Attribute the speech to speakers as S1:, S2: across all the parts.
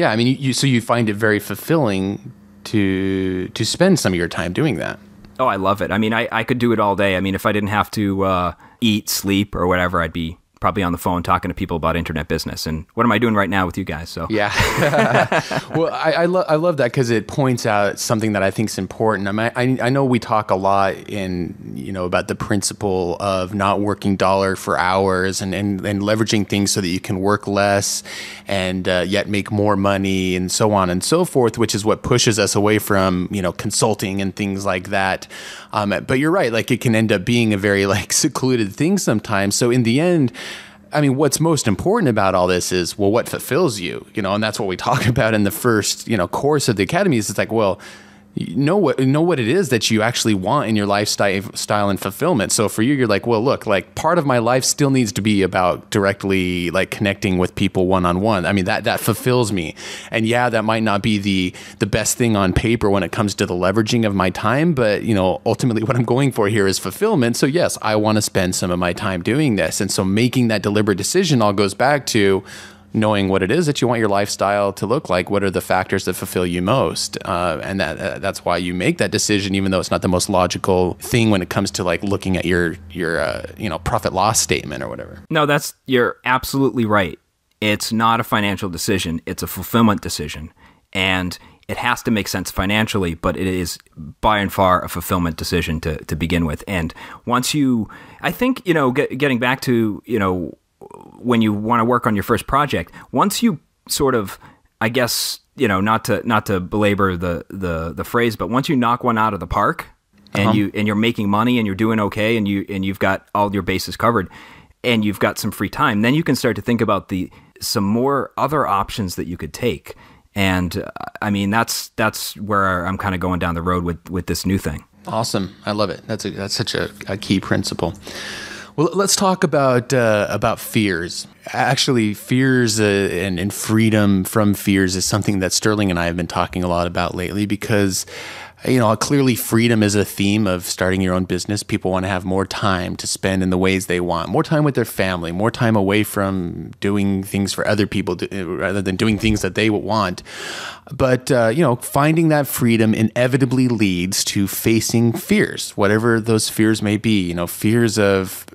S1: Yeah, I mean, so you find it very fulfilling to spend some of your time doing that.
S2: Oh, I love it. I mean, I could do it all day. I mean, if I didn't have to eat, sleep, or whatever, I'd be probably on the phone talking to people about internet business. And what am I doing right now with you guys? So
S1: yeah. Well, I love that because it points out something that I think is important. I know we talk a lot about the principle of not working dollar for hours and leveraging things so that you can work less and yet make more money and so on and so forth, which is what pushes us away from, consulting and things like that. But you're right, like it can end up being a very secluded thing sometimes. So in the end, I mean, what's most important about all this is, well, what fulfills you, and that's what we talk about in the first, course of the academy is it's like, well, know what it is that you actually want in your lifestyle and fulfillment. So for you, you're like, well, look, part of my life still needs to be about directly connecting with people one-on-one. I mean, that fulfills me. And yeah, that might not be the best thing on paper when it comes to the leveraging of my time, but ultimately what I'm going for here is fulfillment. So yes, I want to spend some of my time doing this. And so making that deliberate decision all goes back to knowing what it is that you want your lifestyle to look like. What are the factors that fulfill you most? And that's why you make that decision, even though it's not the most logical thing when it comes to looking at your profit loss statement or whatever.
S2: No, you're absolutely right. It's not a financial decision. It's a fulfillment decision. And it has to make sense financially, but it is by and far a fulfillment decision to begin with. And once I think, getting back to, when you want to work on your first project, once you sort of, I guess, not to belabor the phrase, but once you knock one out of the park and you're making money and you're doing okay and you've got all your bases covered and you've got some free time, then you can start to think about some more other options that you could take. And I mean, that's where I'm kind of going down the road with this new thing.
S1: Awesome. I love it. That's such a key principle. Well, let's talk about fears. Actually, fears and freedom from fears is something that Sterling and I have been talking a lot about lately because, clearly freedom is a theme of starting your own business. People want to have more time to spend in the ways they want, more time with their family, more time away from doing things for other people rather than doing things that they want. But, finding that freedom inevitably leads to facing fears, whatever those fears may be, fears of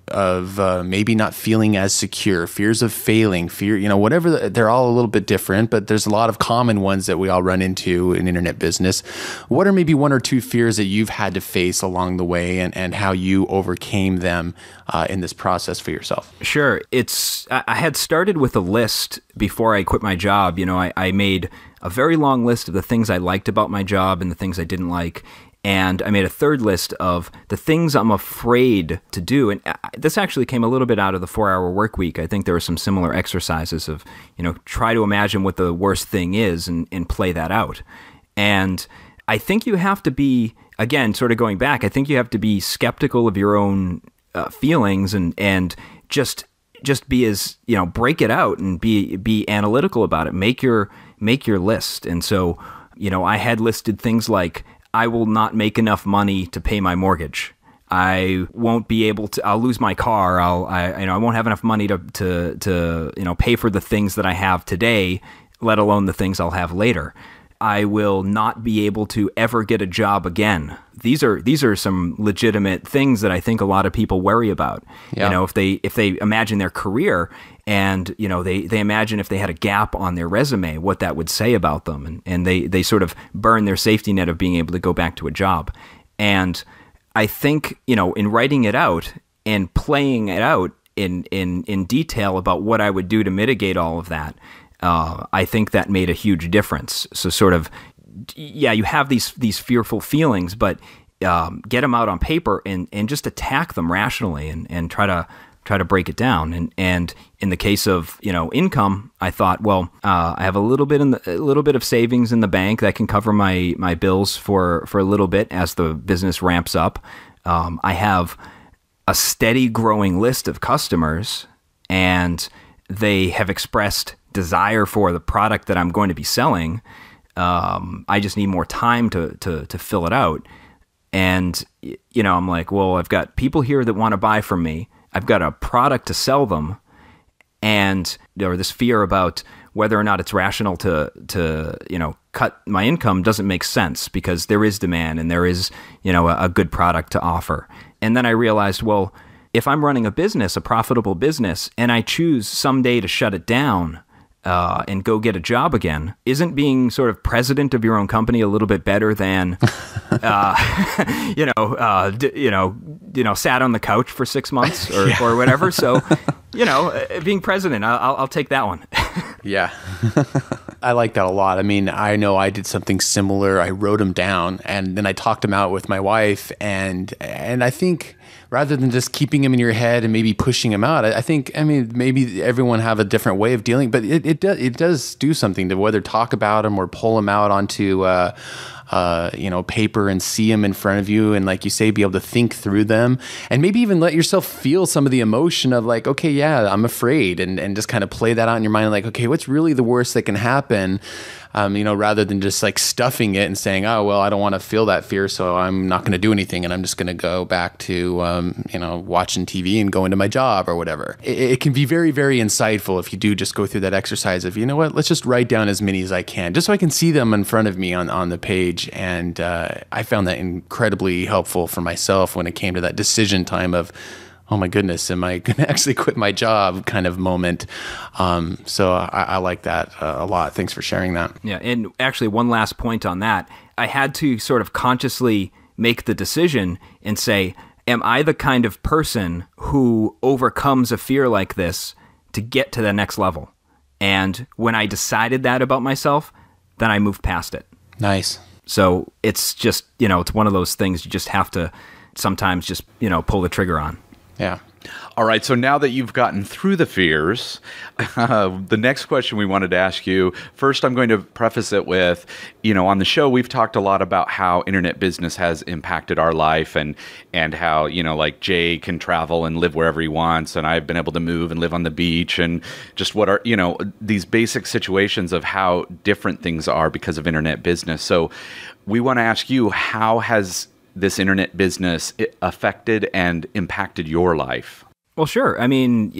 S1: maybe not feeling as secure, fears of failing, whatever. They're all a little bit different, but there's a lot of common ones that we all run into in internet business. What are maybe one or two fears that you've had to face along the way and how you overcame them in this process for yourself?
S2: Sure. I had started with a list before I quit my job. I made a very long list of the things I liked about my job and the things I didn't like. And I made a third list of the things I'm afraid to do. And this actually came a little bit out of the 4-hour work week. I think there were some similar exercises of, try to imagine what the worst thing is and play that out. And I think you have to be, again, sort of going back, I think you have to be skeptical of your own feelings and just be as, break it out and be analytical about it. Make your list. And so, I had listed things like, I will not make enough money to pay my mortgage. I won't be able to, I'll lose my car. I won't have enough money to pay for the things that I have today, let alone the things I'll have later. I will not be able to ever get a job again. These are some legitimate things that I think a lot of people worry about. Yeah. If they imagine their career and, they imagine if they had a gap on their resume, what that would say about them. And they sort of burn their safety net of being able to go back to a job. And I think, in writing it out and playing it out in detail about what I would do to mitigate all of that, I think that made a huge difference. So sort of, yeah, you have these fearful feelings, but get them out on paper and just attack them rationally and try to break it down. And in the case of income, I thought, well, I have a little bit of savings in the bank that can cover my bills for a little bit as the business ramps up. I have a steady growing list of customers, and they have expressed desire for the product that I'm going to be selling. I just need more time to fill it out. And, I'm like, well, I've got people here that want to buy from me. I've got a product to sell them. And there was this fear about, whether or not it's rational to cut my income doesn't make sense, because there is demand and there is, a good product to offer. And then I realized, well, if I'm running a business, a profitable business, and I choose someday to shut it down and go get a job again, isn't being sort of president of your own company a little bit better than, sat on the couch for 6 months or whatever? So, being president, I'll take that one.
S1: Yeah. I like that a lot. I mean, I know I did something similar. I wrote them down and then I talked them out with my wife. And I think rather than just keeping them in your head and maybe pushing them out, I think, maybe everyone have a different way of dealing, but it does do something to whether talk about them or pull them out onto, paper and see them in front of you. And like you say, be able to think through them and maybe even let yourself feel some of the emotion of like, okay, yeah, I'm afraid, and just kind of play that out in your mind. Like, okay, what's really the worst that can happen? Rather than just like stuffing it and saying, oh, well, I don't want to feel that fear, so I'm not going to do anything. And I'm just going to go back to, watching TV and going to my job or whatever. It can be very, very insightful if you do just go through that exercise of, let's just write down as many as I can, just so I can see them in front of me on the page. And I found that incredibly helpful for myself when it came to that decision time of, oh my goodness, am I going to actually quit my job kind of moment? So I like that a lot. Thanks for sharing that.
S2: Yeah. And actually one last point on that, I had to sort of consciously make the decision and say, am I the kind of person who overcomes a fear like this to get to the next level? And when I decided that about myself, then I moved past it.
S1: Nice.
S2: So it's just, it's one of those things you just have to sometimes just, pull the trigger on.
S1: Yeah.
S3: All right. So now that you've gotten through the fears, the next question we wanted to ask you, first, I'm going to preface it with, on the show, we've talked a lot about how internet business has impacted our life and how, like Jay can travel and live wherever he wants. And I've been able to move and live on the beach and just what are, these basic situations of how different things are because of internet business. So we want to ask you, how has this internet business affected and impacted your life?
S2: Well, sure. I mean,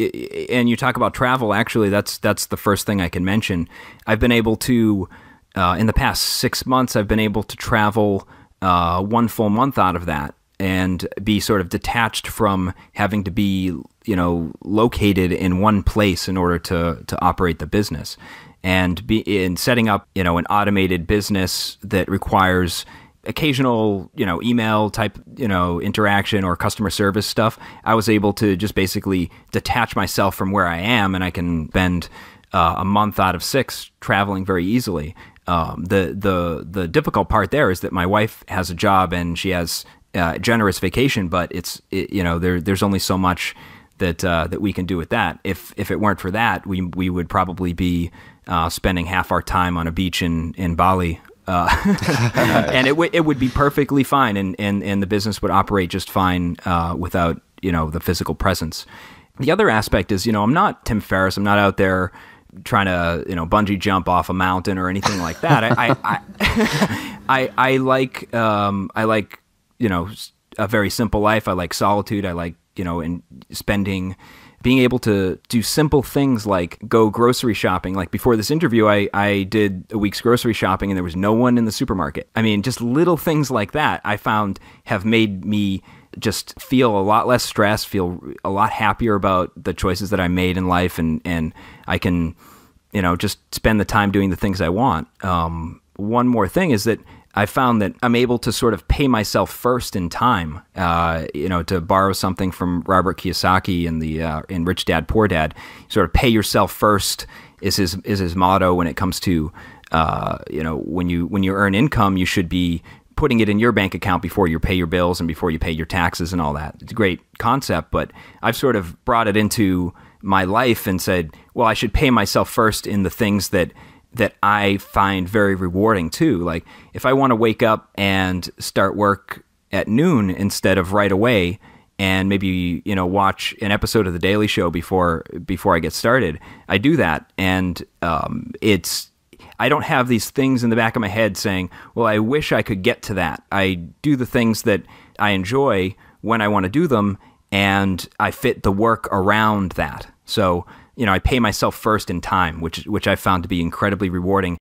S2: and you talk about travel, actually, that's the first thing I can mention. I've been able to, in the past 6 months, I've been able to travel 1 full month out of that and be sort of detached from having to be, located in one place in order to operate the business. And be in setting up, an automated business that requires occasional, email type, interaction or customer service stuff. I was able to just basically detach myself from where I am, and I can spend a month out of 6 traveling very easily. The difficult part there is that my wife has a job and she has generous vacation, but there's only so much that we can do with that. If it weren't for that, we would probably be spending half our time on a beach in Bali. And it would be perfectly fine, and the business would operate just fine without the physical presence. The other aspect is I'm not Tim Ferriss. I'm not out there trying to bungee jump off a mountain or anything like that. I like a very simple life. I like solitude. I like being able to do simple things like go grocery shopping. Like before this interview, I did a week's grocery shopping and there was no one in the supermarket. I mean, just little things like that I found have made me just feel a lot less stressed, feel a lot happier about the choices that I made in life, and I can, just spend the time doing the things I want. One more thing is that I found that I'm able to sort of pay myself first in time, to borrow something from Robert Kiyosaki in Rich Dad, Poor Dad. Sort of pay yourself first is his motto when it comes to, when you earn income, you should be putting it in your bank account before you pay your bills and before you pay your taxes and all that. It's a great concept, but I've sort of brought it into my life and said, well, I should pay myself first in the things that I find very rewarding too. Like if I want to wake up and start work at noon instead of right away, and maybe watch an episode of The Daily Show before I get started, I do that, and I don't have these things in the back of my head saying, well, I wish I could get to that. I do the things that I enjoy when I want to do them, and I fit the work around that. So I pay myself first in time, which I found to be incredibly rewarding.